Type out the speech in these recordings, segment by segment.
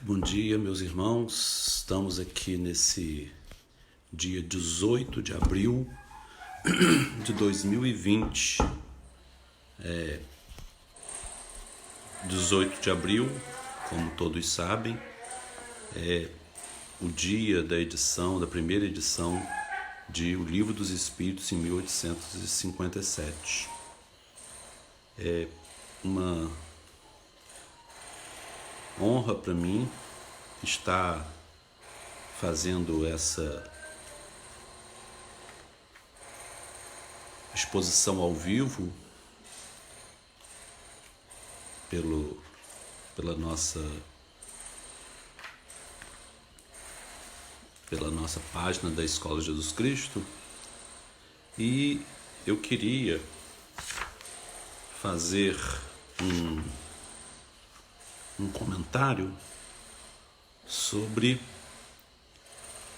Bom dia, meus irmãos. Estamos aqui nesse dia 18 de abril de 2020. 18 de abril, como todos sabem, é o dia da primeira edição de O Livro dos Espíritos em 1857. É uma honra para mim estar fazendo essa exposição ao vivo pela nossa página da Escola Jesus Cristo, e eu queria fazer um comentário sobre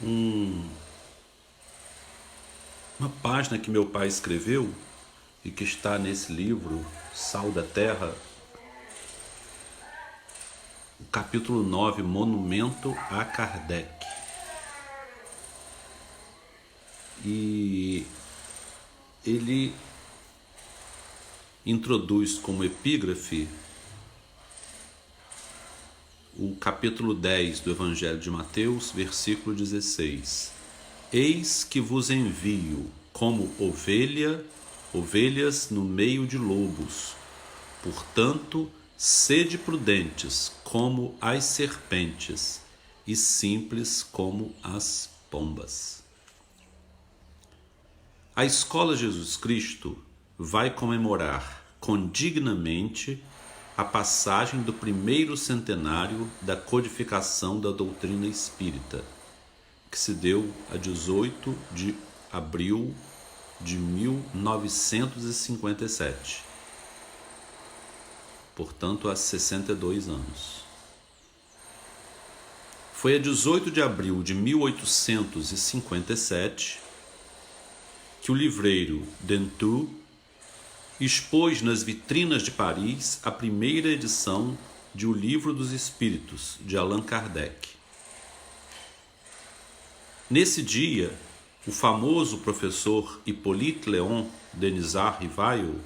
uma página que meu pai escreveu e que está nesse livro, Sal da Terra, o capítulo 9, Monumento a Kardec. E ele introduz como epígrafe o capítulo 10 do Evangelho de Mateus, versículo 16. Eis que vos envio como ovelhas no meio de lobos. Portanto, sede prudentes como as serpentes e simples como as pombas. A Escola Jesus Cristo vai comemorar condignamente a passagem do primeiro centenário da codificação da doutrina espírita, que se deu a 18 de abril de 1957, portanto há 62 anos. Foi a 18 de abril de 1857 que o livreiro Dentu expôs nas vitrinas de Paris a primeira edição de O Livro dos Espíritos, de Allan Kardec. Nesse dia, o famoso professor Hippolyte Léon Denisard Rivail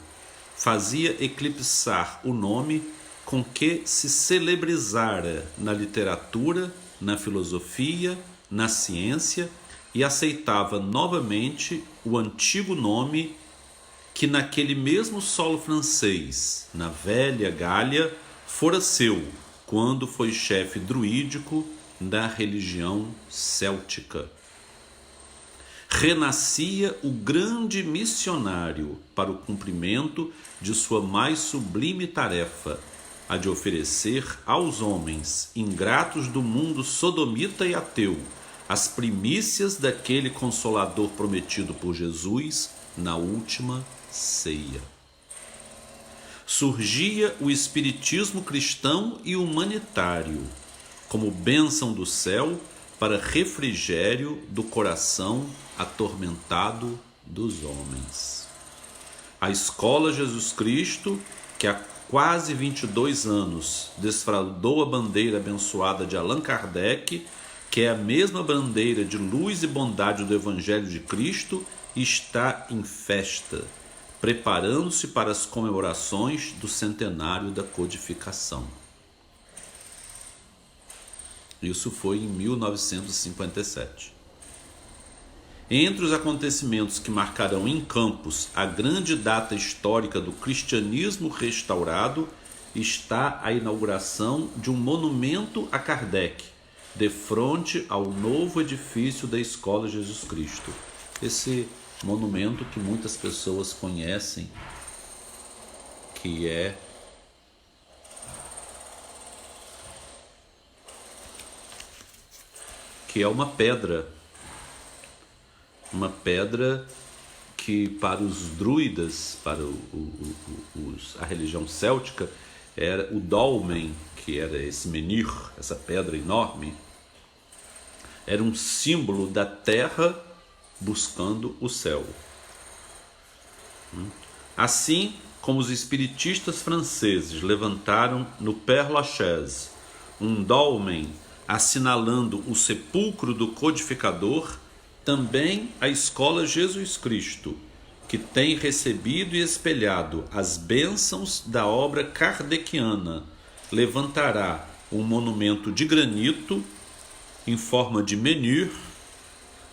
fazia eclipsar o nome com que se celebrizara na literatura, na filosofia, na ciência, e aceitava novamente o antigo nome que naquele mesmo solo francês, na velha Gália, fora seu quando foi chefe druídico da religião céltica. Renascia o grande missionário para o cumprimento de sua mais sublime tarefa, a de oferecer aos homens ingratos do mundo sodomita e ateu as primícias daquele Consolador prometido por Jesus na última ceia. Surgia o espiritismo cristão e humanitário como bênção do céu para refrigério do coração atormentado dos homens. A Escola Jesus Cristo, que há quase 22 anos desfraldou a bandeira abençoada de Allan Kardec, que é a mesma bandeira de luz e bondade do Evangelho de Cristo, está em festa, preparando-se para as comemorações do centenário da codificação. Isso foi em 1957. Entre os acontecimentos que marcarão em Campos a grande data histórica do cristianismo restaurado está a inauguração de um monumento a Kardec, defronte ao novo edifício da Escola Jesus Cristo. Esse monumento que muitas pessoas conhecem, que é uma pedra que para os druidas, para a religião céltica, era o dolmen, que era esse menhir, essa pedra enorme, era um símbolo da terra buscando o céu. Assim como os espiritistas franceses levantaram no Père Lachaise um dolmen assinalando o sepulcro do codificador, também a Escola Jesus Cristo, que tem recebido e espelhado as bênçãos da obra kardeciana, levantará um monumento de granito em forma de menhir,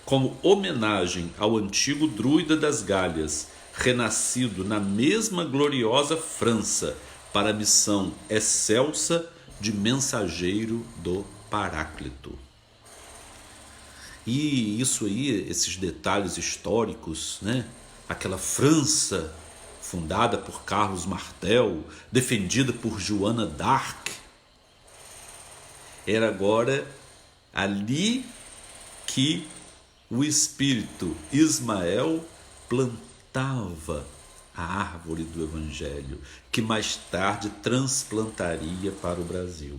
como homenagem ao antigo druida das Galhas, renascido na mesma gloriosa França para a missão excelsa de mensageiro do Paráclito. E isso aí, esses detalhes históricos, né? Aquela França fundada por Carlos Martel, defendida por Joana d'Arc, era agora ali que o espírito Ismael plantava a árvore do Evangelho, que mais tarde transplantaria para o Brasil.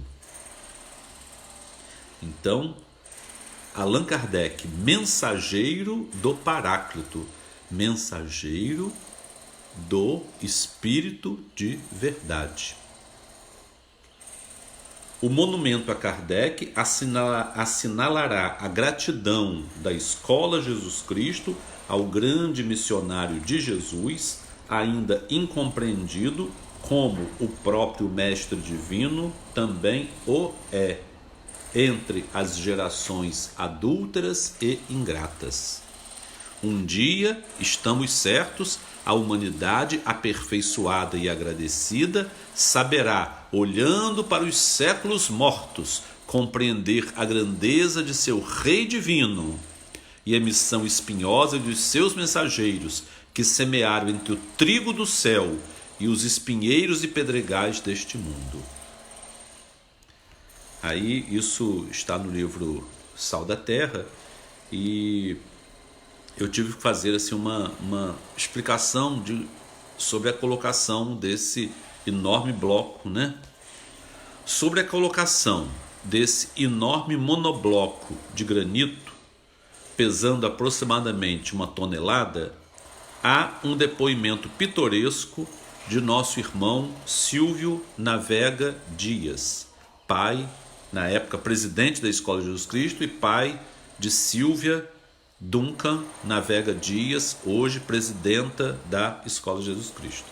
Então, Allan Kardec, mensageiro do Paráclito, mensageiro do Espírito de Verdade. O monumento a Kardec assinalará a gratidão da Escola Jesus Cristo ao grande missionário de Jesus, ainda incompreendido, como o próprio Mestre Divino também o é, entre as gerações adúlteras e ingratas. Um dia, estamos certos, a humanidade aperfeiçoada e agradecida saberá, olhando para os séculos mortos, compreender a grandeza de seu Rei Divino e a missão espinhosa dos seus mensageiros, que semearam entre o trigo do céu e os espinheiros e pedregais deste mundo. Aí isso está no livro Sal da Terra, e eu tive que fazer assim, uma explicação sobre a colocação desse enorme bloco, né? Sobre a colocação desse enorme monobloco de granito, pesando aproximadamente 1 tonelada, há um depoimento pitoresco de nosso irmão Silvio Navega Dias, pai, na época presidente da Escola de Jesus Cristo, e pai de Silvia Duncan Navega Dias, hoje presidenta da Escola de Jesus Cristo.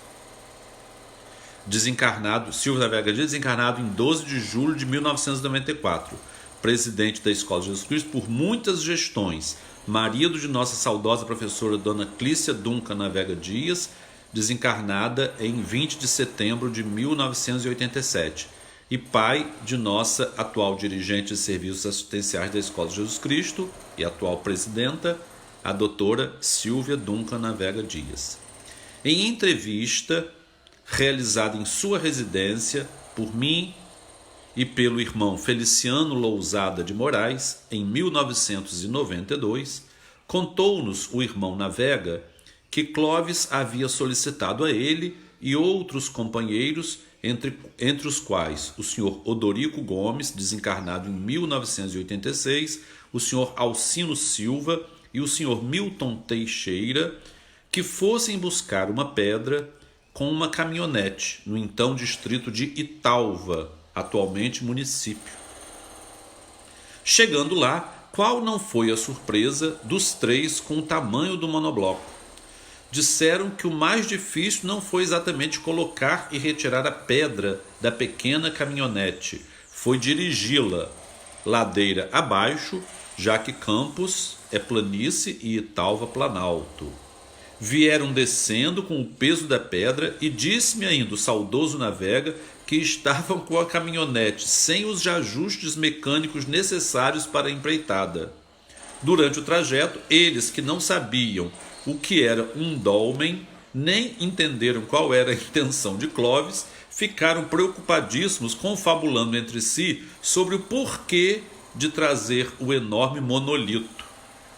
Desencarnado, Silvio Navega Dias, desencarnado em 12 de julho de 1994, presidente da Escola de Jesus Cristo por muitas gestões, marido de nossa saudosa professora Dona Clícia Duncan Navega Dias, desencarnada em 20 de setembro de 1987, e pai de nossa atual dirigente de serviços assistenciais da Escola de Jesus Cristo e atual presidenta, a doutora Silvia Duncan Navega Dias. Em entrevista realizada em sua residência por mim e pelo irmão Feliciano Lousada de Moraes, em 1992, contou-nos o irmão Navega que Clóvis havia solicitado a ele e outros companheiros, entre os quais o senhor Odorico Gomes, desencarnado em 1986, o senhor Alcino Silva e o senhor Milton Teixeira, que fossem buscar uma pedra com uma caminhonete no então distrito de Italva, atualmente município. Chegando lá, qual não foi a surpresa dos três com o tamanho do monobloco? Disseram que o mais difícil não foi exatamente colocar e retirar a pedra da pequena caminhonete, foi dirigi-la ladeira abaixo, já que Campos é planície e Italva planalto. Vieram descendo com o peso da pedra e disse-me ainda o saudoso Navega que estavam com a caminhonete sem os ajustes mecânicos necessários para a empreitada. Durante o trajeto, eles que não sabiam o que era um dolmen, nem entenderam qual era a intenção de Clóvis, ficaram preocupadíssimos, confabulando entre si sobre o porquê de trazer o enorme monolito.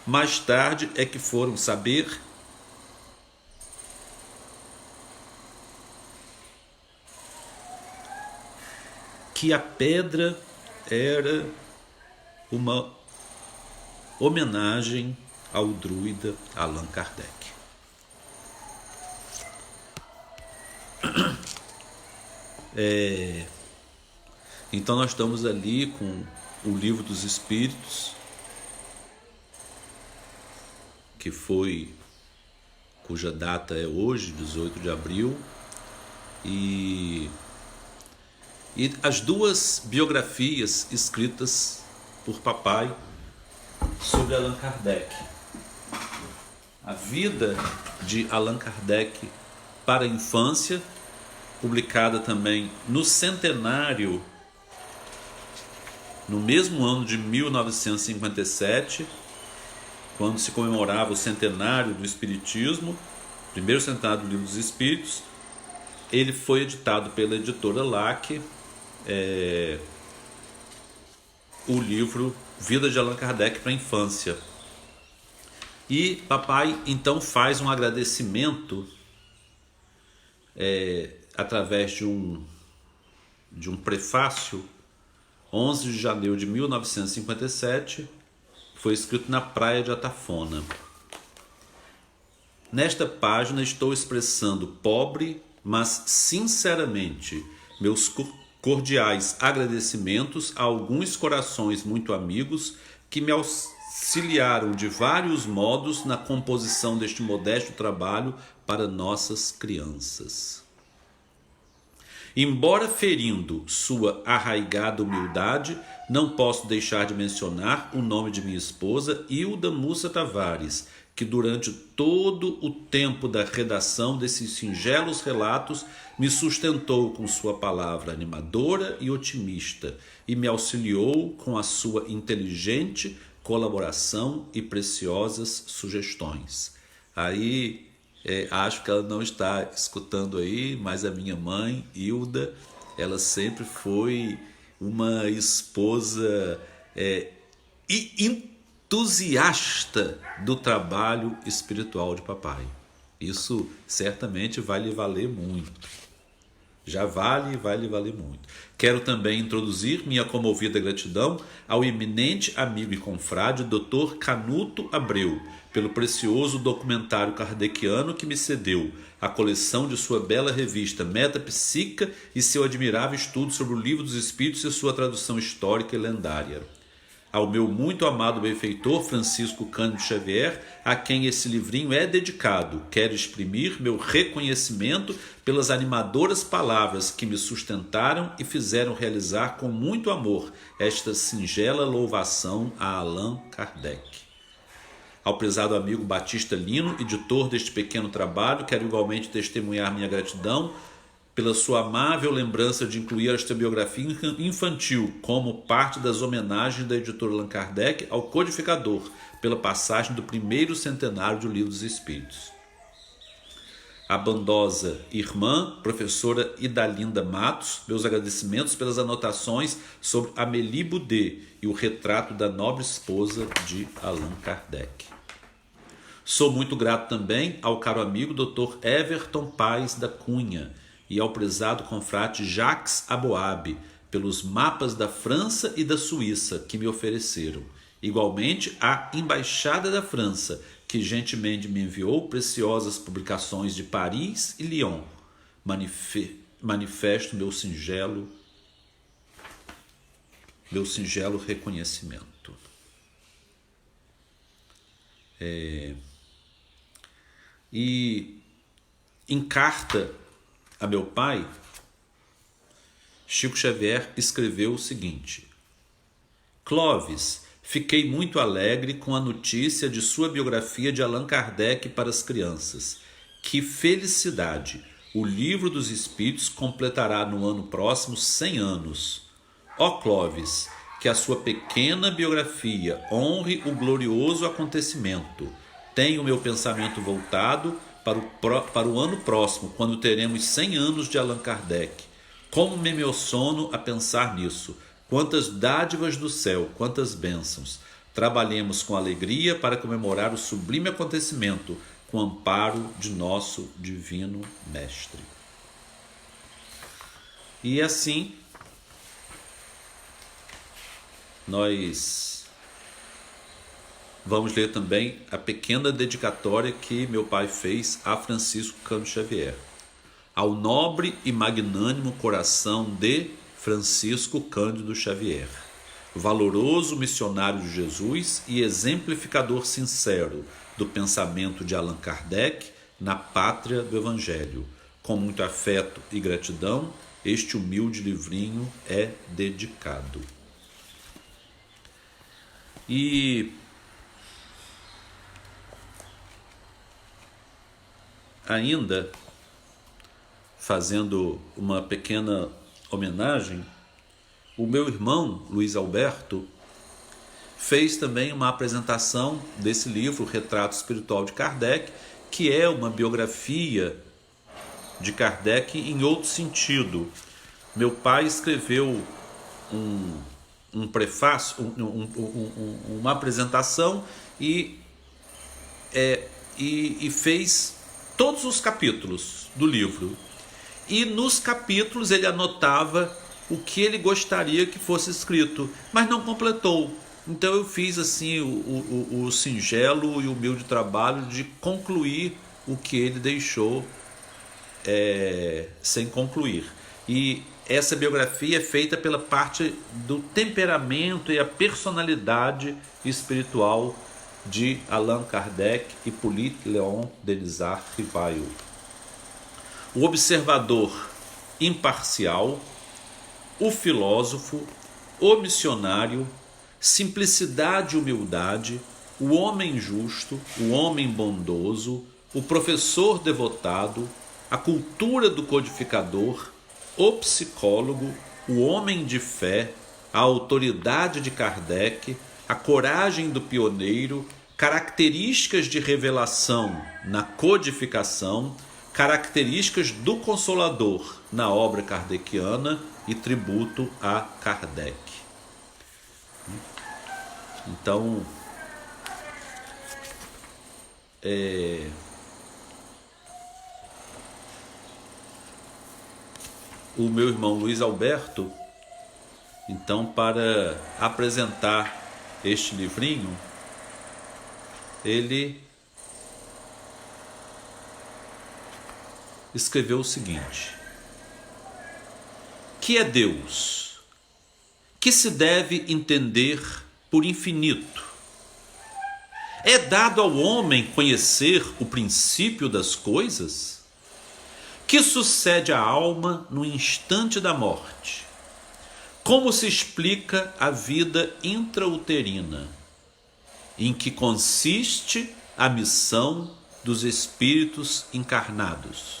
Mais tarde é que foram saber que a pedra era uma homenagem ao druida Allan Kardec. Então nós estamos ali com o Livro dos Espíritos, cuja data é hoje, 18 de abril, e as duas biografias escritas por papai sobre Allan Kardec. A vida de Allan Kardec para a infância, publicada também no centenário, no mesmo ano de 1957, quando se comemorava o centenário do Espiritismo, primeiro centenário do Livro dos Espíritos. Ele foi editado pela editora LAC, o livro Vida de Allan Kardec para a Infância. E papai então faz um agradecimento através de um prefácio. 11 de janeiro de 1957, foi escrito na praia de Atafona. Nesta página estou expressando pobre, mas sinceramente, meus cordiais agradecimentos a alguns corações muito amigos que me auxiliaram de vários modos na composição deste modesto trabalho para nossas crianças. Embora ferindo sua arraigada humildade, não posso deixar de mencionar o nome de minha esposa, Hilda Mussa Tavares, que durante todo o tempo da redação desses singelos relatos me sustentou com sua palavra animadora e otimista e me auxiliou com a sua inteligente colaboração e preciosas sugestões. Aí acho que ela não está escutando aí, mas a minha mãe, Hilda, ela sempre foi uma esposa entusiasta do trabalho espiritual de papai. Isso certamente vai lhe valer muito. Já vai lhe valer muito. Quero também introduzir minha comovida gratidão ao eminente amigo e confrade Dr. Canuto Abreu, pelo precioso documentário kardeciano que me cedeu, a coleção de sua bela revista Metapsíquica e seu admirável estudo sobre o Livro dos Espíritos e sua tradução histórica e lendária. Ao meu muito amado benfeitor Francisco Cândido Xavier, a quem esse livrinho é dedicado, quero exprimir meu reconhecimento pelas animadoras palavras que me sustentaram e fizeram realizar com muito amor esta singela louvação a Allan Kardec. Ao prezado amigo Batista Lino, editor deste pequeno trabalho, quero igualmente testemunhar minha gratidão pela sua amável lembrança de incluir esta biografia infantil como parte das homenagens da editora Allan Kardec ao codificador, pela passagem do primeiro centenário do Livro dos Espíritos. A bondosa irmã, professora Idalinda Matos, meus agradecimentos pelas anotações sobre Amélie Boudet e o retrato da nobre esposa de Allan Kardec. Sou muito grato também ao caro amigo Dr. Everton Paes da Cunha e ao prezado confrade Jacques Aboab pelos mapas da França e da Suíça que me ofereceram. Igualmente à Embaixada da França, que gentilmente me enviou preciosas publicações de Paris e Lyon. Manifesto meu singelo reconhecimento. E em carta a meu pai, Chico Xavier escreveu o seguinte: Clóvis, fiquei muito alegre com a notícia de sua biografia de Allan Kardec para as crianças. Que felicidade! O Livro dos Espíritos completará no ano próximo 100 anos. Ó Clóvis, que a sua pequena biografia honre o glorioso acontecimento. Tenho meu pensamento voltado para o ano próximo, quando teremos 100 anos de Allan Kardec. Como me emociono a pensar nisso. Quantas dádivas do céu, quantas bênçãos. Trabalhemos com alegria para comemorar o sublime acontecimento, com o amparo de nosso divino Mestre. E assim, nós vamos ler também a pequena dedicatória que meu pai fez a Francisco Cândido Xavier. Ao nobre e magnânimo coração de Francisco Cândido Xavier, valoroso missionário de Jesus e exemplificador sincero do pensamento de Allan Kardec na pátria do Evangelho. Com muito afeto e gratidão, este humilde livrinho é dedicado. E ainda, fazendo uma pequena homenagem, o meu irmão Luiz Alberto fez também uma apresentação desse livro, Retrato Espiritual de Kardec, que é uma biografia de Kardec em outro sentido. Meu pai escreveu um prefácio, uma apresentação e fez todos os capítulos do livro. E nos capítulos ele anotava o que ele gostaria que fosse escrito, mas não completou. Então eu fiz assim o singelo e humilde trabalho de concluir o que ele deixou sem concluir. E essa biografia é feita pela parte do temperamento e a personalidade espiritual de Allan Kardec e Hippolyte Léon Denisard Rivail. O observador imparcial, o filósofo, o missionário, simplicidade e humildade, o homem justo, o homem bondoso, o professor devotado, a cultura do codificador, o psicólogo, o homem de fé, a autoridade de Kardec, a coragem do pioneiro, características de revelação na codificação, características do Consolador na obra kardeciana e tributo a Kardec. Então, o meu irmão Luiz Alberto, então, para apresentar este livrinho, ele escreveu o seguinte: que é Deus? Que se deve entender por infinito? É dado ao homem conhecer o princípio das coisas? Que sucede à alma no instante da morte? Como se explica a vida intrauterina? Em que consiste a missão dos espíritos encarnados?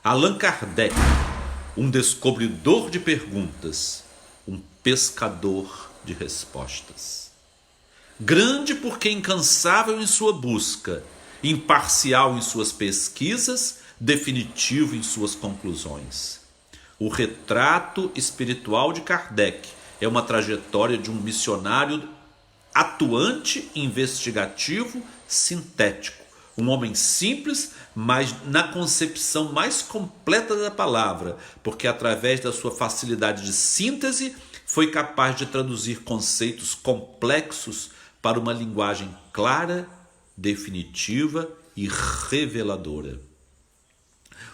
Allan Kardec, um descobridor de perguntas, um pescador de respostas. Grande porque incansável em sua busca, imparcial em suas pesquisas, definitivo em suas conclusões. O retrato espiritual de Kardec é uma trajetória de um missionário atuante, investigativo, sintético. Um homem simples, mas na concepção mais completa da palavra, porque através da sua facilidade de síntese foi capaz de traduzir conceitos complexos para uma linguagem clara, definitiva e reveladora.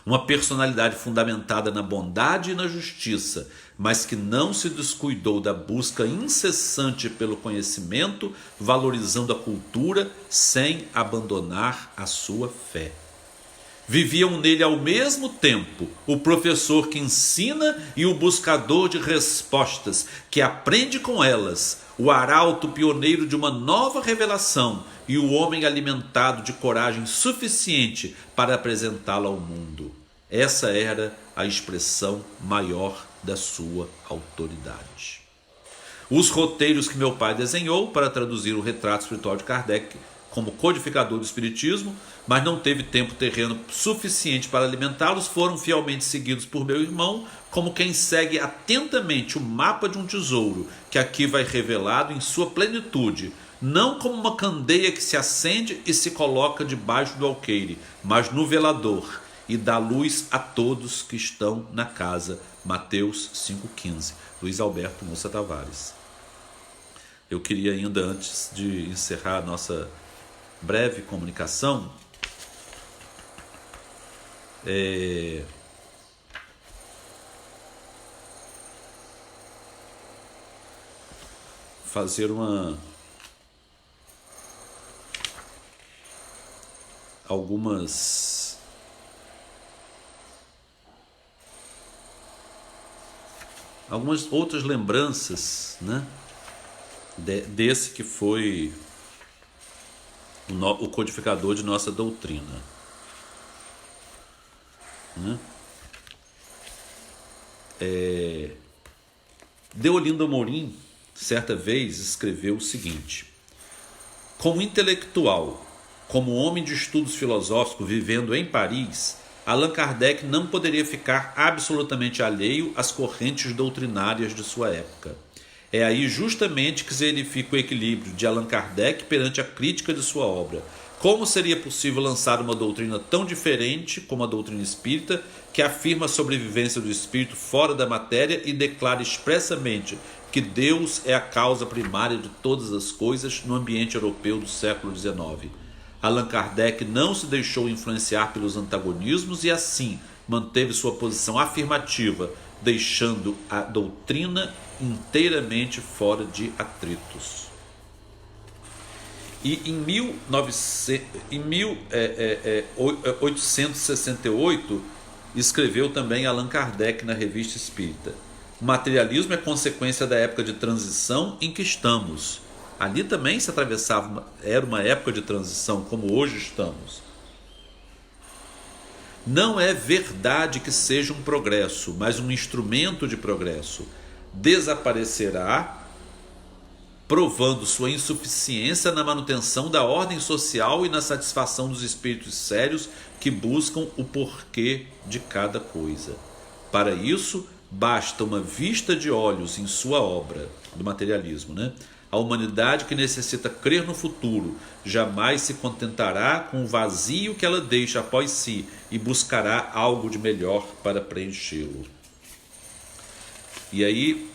Uma personalidade fundamentada na bondade e na justiça, mas que não se descuidou da busca incessante pelo conhecimento, valorizando a cultura sem abandonar a sua fé. Viviam nele ao mesmo tempo o professor que ensina e o buscador de respostas, que aprende com elas, o arauto pioneiro de uma nova revelação e o homem alimentado de coragem suficiente para apresentá-la ao mundo. Essa era a expressão maior da sua autoridade. Os roteiros que meu pai desenhou para traduzir o retrato espiritual de Kardec como codificador do espiritismo, mas não teve tempo terreno suficiente para alimentá-los, foram fielmente seguidos por meu irmão, como quem segue atentamente o mapa de um tesouro, que aqui vai revelado em sua plenitude, não como uma candeia que se acende e se coloca debaixo do alqueire, mas no velador, e dá luz a todos que estão na casa. Mateus 5,15. Luiz Alberto Moça Tavares. Eu queria ainda, antes de encerrar a nossa breve comunicação, fazer algumas outras lembranças, né, desse que foi o codificador de nossa doutrina, né? Deolinda Morim, certa vez, escreveu o seguinte: como intelectual, como homem de estudos filosóficos vivendo em Paris, Allan Kardec não poderia ficar absolutamente alheio às correntes doutrinárias de sua época. É aí justamente que se verifica o equilíbrio de Allan Kardec perante a crítica de sua obra. Como seria possível lançar uma doutrina tão diferente como a doutrina espírita, que afirma a sobrevivência do espírito fora da matéria e declara expressamente que Deus é a causa primária de todas as coisas no ambiente europeu do século XIX? Allan Kardec não se deixou influenciar pelos antagonismos e assim manteve sua posição afirmativa, deixando a doutrina inteiramente fora de atritos. E em 1868 escreveu também Allan Kardec na Revista Espírita: o materialismo é consequência da época de transição em que estamos. Ali também se atravessava, era uma época de transição, como hoje estamos. Não é verdade que seja um progresso, mas um instrumento de progresso. Desaparecerá, provando sua insuficiência na manutenção da ordem social e na satisfação dos espíritos sérios que buscam o porquê de cada coisa. Para isso, basta uma vista de olhos em sua obra, do materialismo, né? A humanidade que necessita crer no futuro jamais se contentará com o vazio que ela deixa após si e buscará algo de melhor para preenchê-lo. E aí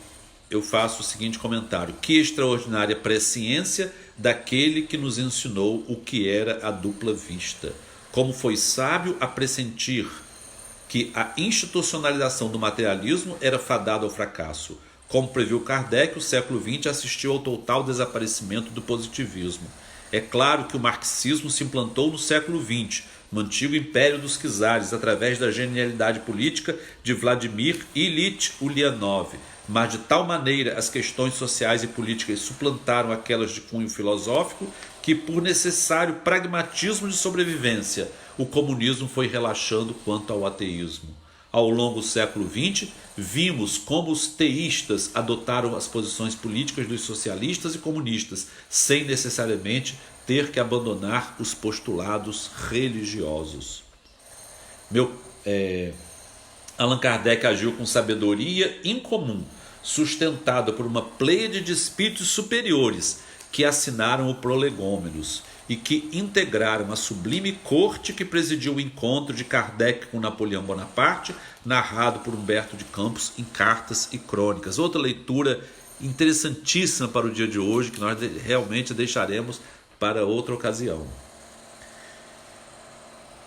eu faço o seguinte comentário: que extraordinária presciência daquele que nos ensinou o que era a dupla vista. Como foi sábio a pressentir que a institucionalização do materialismo era fadada ao fracasso. Como previu Kardec, o século XX assistiu ao total desaparecimento do positivismo. É claro que o marxismo se implantou no século XX, no antigo império dos czares, através da genialidade política de Vladimir Ilyich Ulyanov, mas de tal maneira as questões sociais e políticas suplantaram aquelas de cunho filosófico que, por necessário pragmatismo de sobrevivência, o comunismo foi relaxando quanto ao ateísmo. Ao longo do século XX, vimos como os teístas adotaram as posições políticas dos socialistas e comunistas, sem necessariamente ter que abandonar os postulados religiosos. Allan Kardec agiu com sabedoria incomum, sustentada por uma pleiade de espíritos superiores que assinaram o Prolegômenos e que integraram a sublime corte que presidiu o encontro de Kardec com Napoleão Bonaparte, narrado por Humberto de Campos em Cartas e Crônicas. Outra leitura interessantíssima para o dia de hoje, que nós realmente deixaremos para outra ocasião.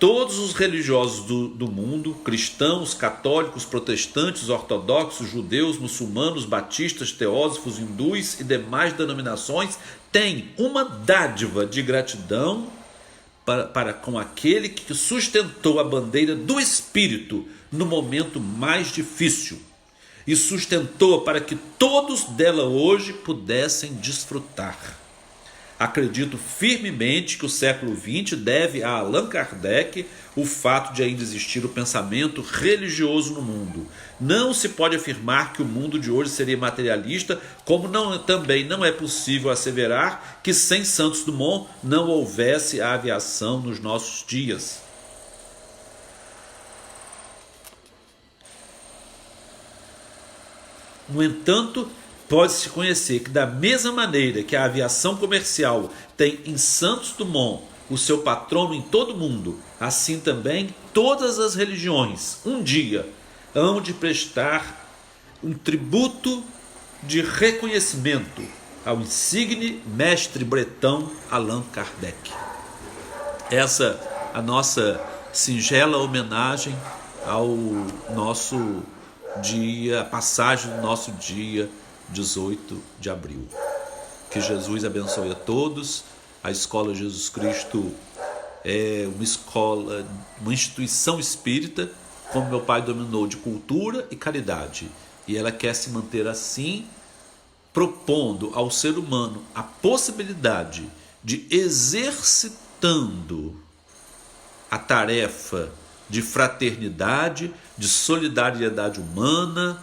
Todos os religiosos do mundo, cristãos, católicos, protestantes, ortodoxos, judeus, muçulmanos, batistas, teósofos, hindus e demais denominações, têm uma dádiva de gratidão para com aquele que sustentou a bandeira do Espírito no momento mais difícil e sustentou para que todos dela hoje pudessem desfrutar. Acredito firmemente que o século XX deve a Allan Kardec o fato de ainda existir o pensamento religioso no mundo. Não se pode afirmar que o mundo de hoje seria materialista, como também não é possível asseverar que sem Santos Dumont não houvesse a aviação nos nossos dias. No entanto, pode-se conhecer que da mesma maneira que a aviação comercial tem em Santos Dumont o seu patrono em todo o mundo, assim também todas as religiões, um dia, hão de prestar um tributo de reconhecimento ao insigne mestre bretão Allan Kardec. Essa a nossa singela homenagem ao nosso dia, a passagem do nosso dia 18 de abril. Que Jesus abençoe a todos. A Escola Jesus Cristo é uma escola, uma instituição espírita, como meu pai dominou, de cultura e caridade. E ela quer se manter assim, propondo ao ser humano a possibilidade de, exercitando a tarefa de fraternidade, de solidariedade humana,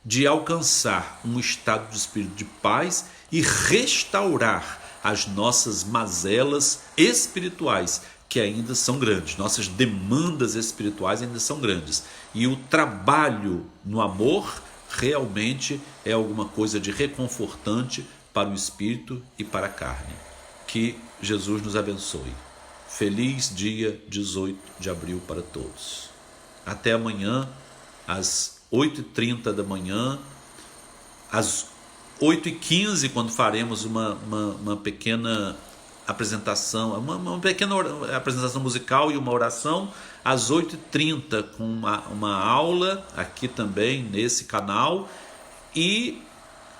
de alcançar um estado de espírito de paz e restaurar as nossas mazelas espirituais, que ainda são grandes, nossas demandas espirituais ainda são grandes. E o trabalho no amor realmente é alguma coisa de reconfortante para o espírito e para a carne. Que Jesus nos abençoe. Feliz dia 18 de abril para todos. Até amanhã, às 8h30 da manhã, às 8h15, quando faremos uma pequena apresentação, uma pequena apresentação musical e uma oração, às 8h30 com uma aula aqui também nesse canal, e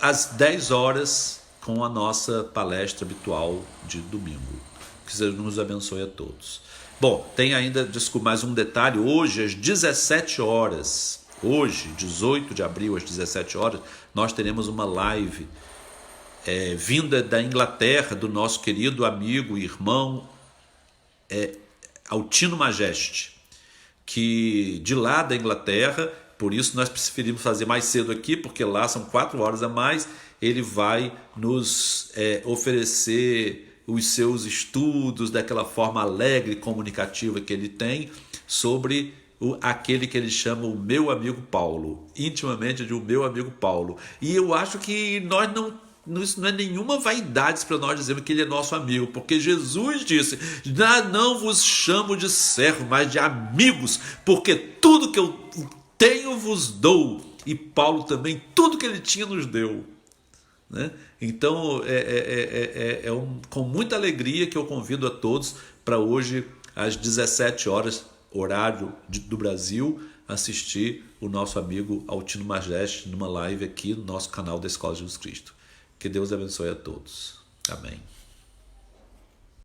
às 10 horas com a nossa palestra habitual de domingo. Que Deus nos abençoe a todos. Bom, tem ainda, desculpa, mais um detalhe. Hoje, às 17 horas, hoje, 18 de abril, às 17 horas, nós teremos uma live vinda da Inglaterra, do nosso querido amigo e irmão Altino Majeste, que de lá da Inglaterra, por isso nós preferimos fazer mais cedo aqui, porque lá são 4 horas a mais. Ele vai nos oferecer os seus estudos daquela forma alegre e comunicativa que ele tem sobre aquele que ele chama o meu amigo Paulo, intimamente de o meu amigo Paulo. E eu acho que nós isso não é nenhuma vaidade para nós dizermos que ele é nosso amigo, porque Jesus disse: não vos chamo de servo, mas de amigos, porque tudo que eu tenho vos dou. E Paulo também, tudo que ele tinha nos deu, né? Então com muita alegria que eu convido a todos para hoje às 17 horas, horário do Brasil, assistir o nosso amigo Altino Majeste numa live aqui no nosso canal da Escola de Jesus Cristo. Que Deus abençoe a todos. Amém.